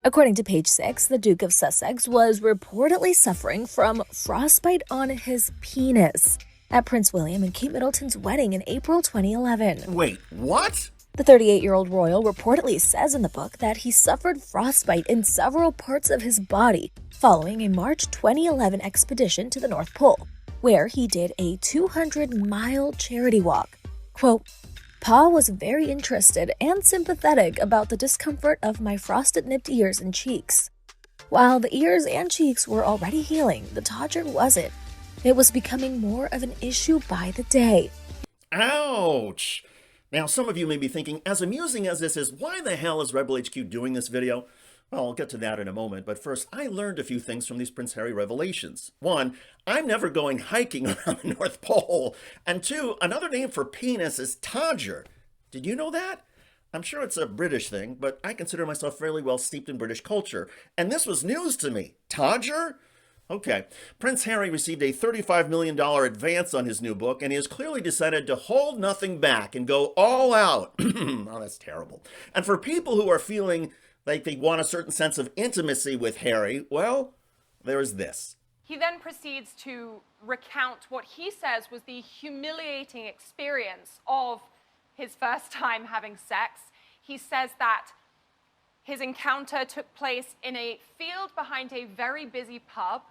According to page 6, the Duke of Sussex was reportedly suffering from frostbite on his penis at Prince William and Kate Middleton's wedding in April 2011. Wait, what? The 38-year-old royal reportedly says in the book that he suffered frostbite in several parts of his body following a March 2011 expedition to the North Pole, where he did a 200-mile charity walk. Quote, Pa was very interested and sympathetic about the discomfort of my frosted-nipped ears and cheeks. While the ears and cheeks were already healing, the todger wasn't. It was becoming more of an issue by the day. Ouch! Now, some of you may be thinking, as amusing as this is, why the hell is Rebel HQ doing this video? Well, I'll get to that in a moment, but first, I learned a few things from these Prince Harry revelations. One, I'm never going hiking around the North Pole. And two, another name for penis is todger. Did you know that? I'm sure it's a British thing, but I consider myself fairly well steeped in British culture. And this was news to me. Todger? Okay, Prince Harry received a $35 million advance on his new book, and he has clearly decided to hold nothing back and go all out. Oh, that's terrible. And for people who are feeling like they want a certain sense of intimacy with Harry, well, there's this. He then proceeds to recount what he says was the humiliating experience of his first time having sex. He says that his encounter took place in a field behind a very busy pub,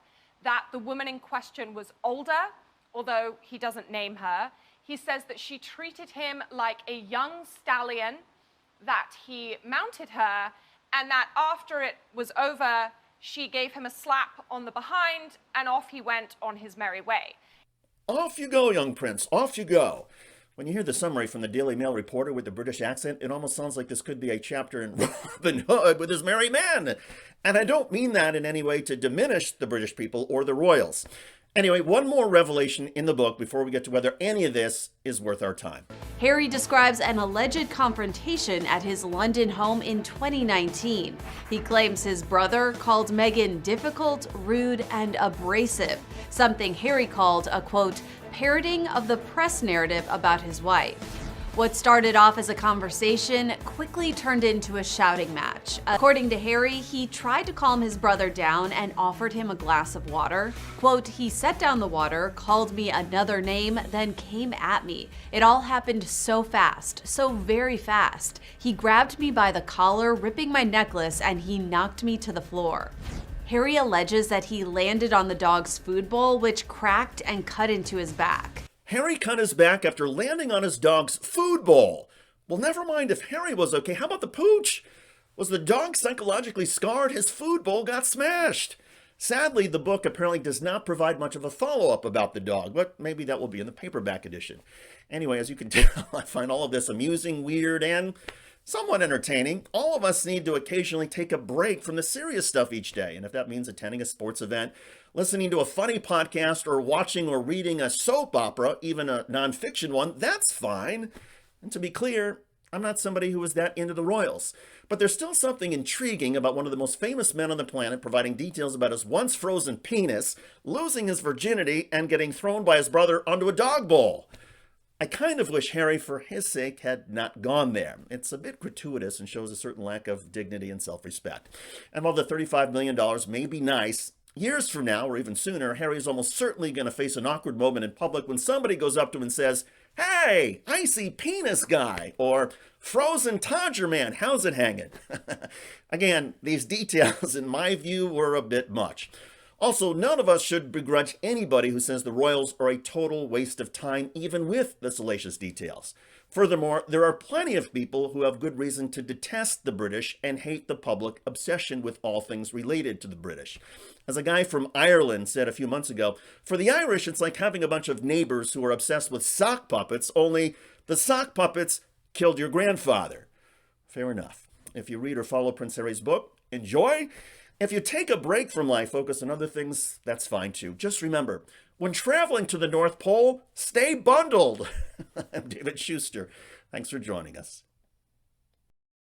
that the woman in question was older, although he doesn't name her. He says that she treated him like a young stallion, that he mounted her, and that after it was over, she gave him a slap on the behind, and off he went on his merry way. Off you go, young prince, off you go. When you hear the summary from the Daily Mail reporter with the British accent, it almost sounds like this could be a chapter in Robin Hood with his merry men. And I don't mean that in any way to diminish the British people or the royals. Anyway, one more revelation in the book before we get to whether any of this is worth our time. Harry describes an alleged confrontation at his London home in 2019. He claims his brother called Meghan difficult, rude, and abrasive, something Harry called a, quote, parroting of the press narrative about his wife. What started off as a conversation quickly turned into a shouting match. According to Harry, he tried to calm his brother down and offered him a glass of water. Quote, he set down the water, called me another name, then came at me. It all happened so fast, so very fast. He grabbed me by the collar, ripping my necklace, and he knocked me to the floor. Harry alleges that he landed on the dog's food bowl, which cracked and cut into his back. Harry cut his back after landing on his dog's food bowl. Well, never mind if Harry was okay. How about the pooch? Was the dog psychologically scarred? His food bowl got smashed. Sadly, the book apparently does not provide much of a follow-up about the dog, but maybe that will be in the paperback edition. Anyway, as you can tell, I find all of this amusing, weird, and somewhat entertaining. All of us need to occasionally take a break from the serious stuff each day, and if that means attending a sports event, listening to a funny podcast, or watching or reading a soap opera, even a nonfiction one, that's fine. And to be clear, I'm not somebody who is that into the royals. But there's still something intriguing about one of the most famous men on the planet providing details about his once frozen penis, losing his virginity, and getting thrown by his brother onto a dog bowl. I kind of wish Harry, for his sake, had not gone there. It's a bit gratuitous and shows a certain lack of dignity and self-respect. And while the $35 million may be nice, years from now, or even sooner, Harry is almost certainly going to face an awkward moment in public when somebody goes up to him and says, "Hey, icy penis guy," or "Frozen todger man, how's it hanging?" Again, these details, in my view, were a bit much. Also, none of us should begrudge anybody who says the royals are a total waste of time, even with the salacious details. Furthermore, there are plenty of people who have good reason to detest the British and hate the public obsession with all things related to the British. As a guy from Ireland said a few months ago, for the Irish, it's like having a bunch of neighbors who are obsessed with sock puppets, only the sock puppets killed your grandfather. Fair enough. If you read or follow Prince Harry's book, enjoy. If you take a break from life, focus on other things, that's fine too. Just remember, when traveling to the North Pole, stay bundled. I'm David Shuster. Thanks for joining us.